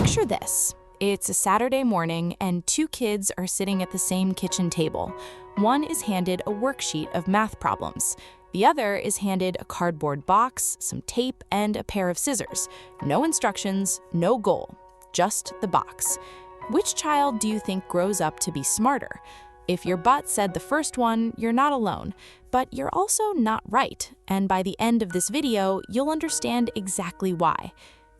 Picture this. It's a Saturday morning and two kids are sitting at the same kitchen table. One is handed a worksheet of math problems. The other is handed a cardboard box, some tape, and a pair of scissors. No instructions, no goal, just the box. Which child do you think grows up to be smarter? If your butt said the first one, you're not alone, but you're also not right. And by the end of this video, you'll understand exactly why.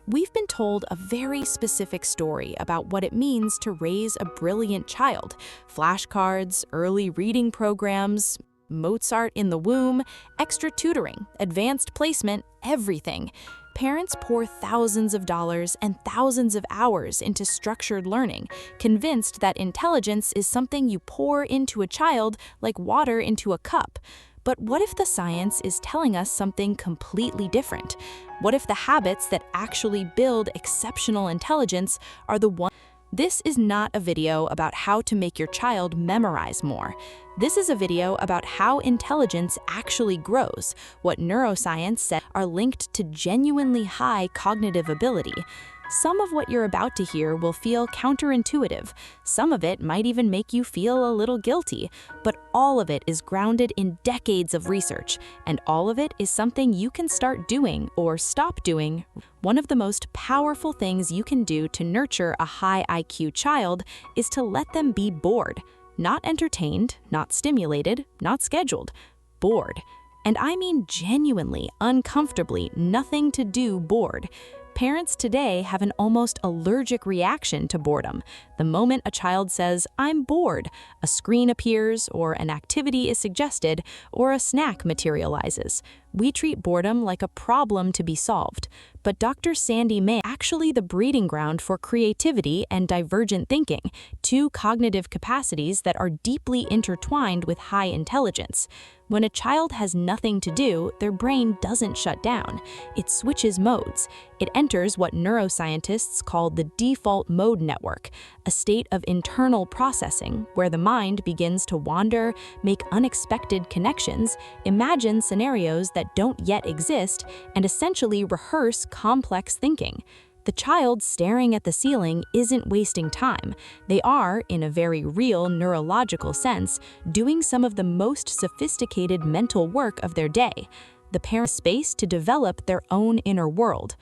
We've been told a very specific story about what it means to raise a brilliant child. Flashcards, early reading programs, Mozart in the womb, extra tutoring, advanced placement, everything. Parents pour thousands of dollars and thousands of hours into structured learning, convinced that intelligence is something you pour into a child like water into a cup. But what if the science is telling us something completely different? What if the habits that actually build exceptional intelligence are the ones? This is not a video about how to make your child memorize more. This is a video about how intelligence actually grows, what neuroscience says are linked to genuinely high cognitive ability. Some of what you're about to hear will feel counterintuitive. Some of it might even make you feel a little guilty, but all of it is grounded in decades of research, and all of it is something you can start doing or stop doing. One of the most powerful things you can do to nurture a high IQ child is to let them be bored. Not entertained, not stimulated, not scheduled. Bored. And I mean genuinely, uncomfortably, nothing to do bored. Parents today have an almost allergic reaction to boredom. The moment a child says, "I'm bored," a screen appears, or an activity is suggested, or a snack materializes. We treat boredom like a problem to be solved. But Dr. Sandy May is actually the breeding ground for creativity and divergent thinking, two cognitive capacities that are deeply intertwined with high intelligence. When a child has nothing to do, their brain doesn't shut down. It switches modes. It enters what neuroscientists call the default mode network, a state of internal processing where the mind begins to wander, make unexpected connections, imagine scenarios that don't yet exist, and essentially rehearse complex thinking. The child staring at the ceiling isn't wasting time. They are, in a very real neurological sense, doing some of the most sophisticated mental work of their day. The parent's space to develop their own inner world.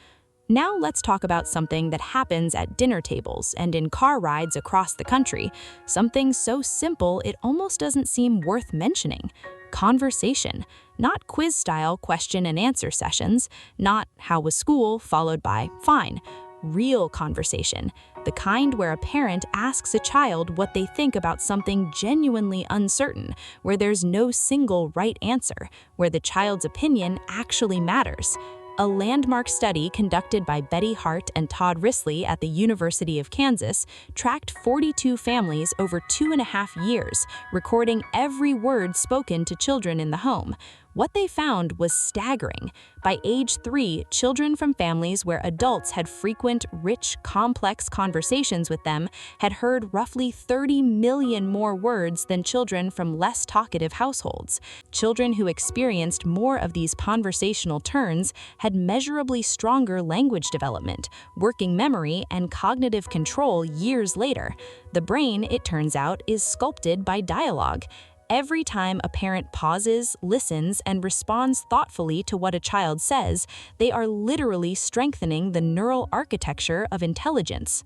Now let's talk about something that happens at dinner tables and in car rides across the country. Something so simple it almost doesn't seem worth mentioning. Conversation. Not quiz-style question and answer sessions, not "how was school" followed by "fine." Real conversation, the kind where a parent asks a child what they think about something genuinely uncertain, where there's no single right answer, where the child's opinion actually matters. A landmark study conducted by Betty Hart and Todd Risley at the University of Kansas tracked 42 families over 2.5 years, recording every word spoken to children in the home. What they found was staggering. By age 3, children from families where adults had frequent, rich, complex conversations with them had heard roughly 30 million more words than children from less talkative households. Children who experienced more of these conversational turns had measurably stronger language development, working memory, and cognitive control years later. The brain, it turns out, is sculpted by dialogue. Every time a parent pauses, listens, and responds thoughtfully to what a child says, they are literally strengthening the neural architecture of intelligence.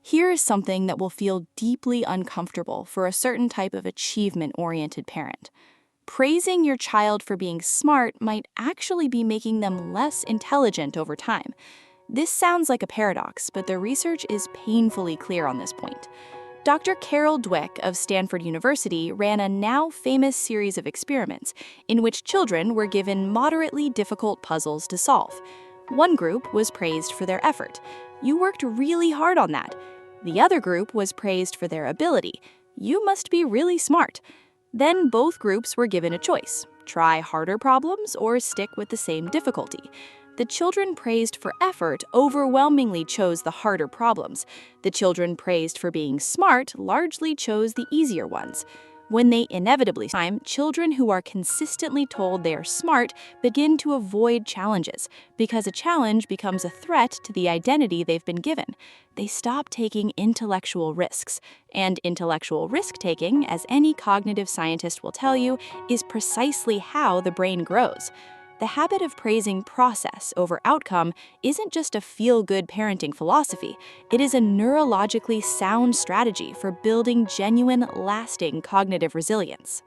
Here is something that will feel deeply uncomfortable for a certain type of achievement-oriented parent. Praising your child for being smart might actually be making them less intelligent over time. This sounds like a paradox, but the research is painfully clear on this point. Dr. Carol Dweck of Stanford University ran a now famous series of experiments in which children were given moderately difficult puzzles to solve. One group was praised for their effort. "You worked really hard on that." The other group was praised for their ability. "You must be really smart." Then both groups were given a choice: try harder problems or stick with the same difficulty. The children praised for effort overwhelmingly chose the harder problems. The children praised for being smart largely chose the easier ones. When they inevitably time, children who are consistently told they are smart begin to avoid challenges because a challenge becomes a threat to the identity they've been given. They stop taking intellectual risks. And intellectual risk-taking, as any cognitive scientist will tell you, is precisely how the brain grows. The habit of praising process over outcome isn't just a feel-good parenting philosophy. It is a neurologically sound strategy for building genuine, lasting cognitive resilience.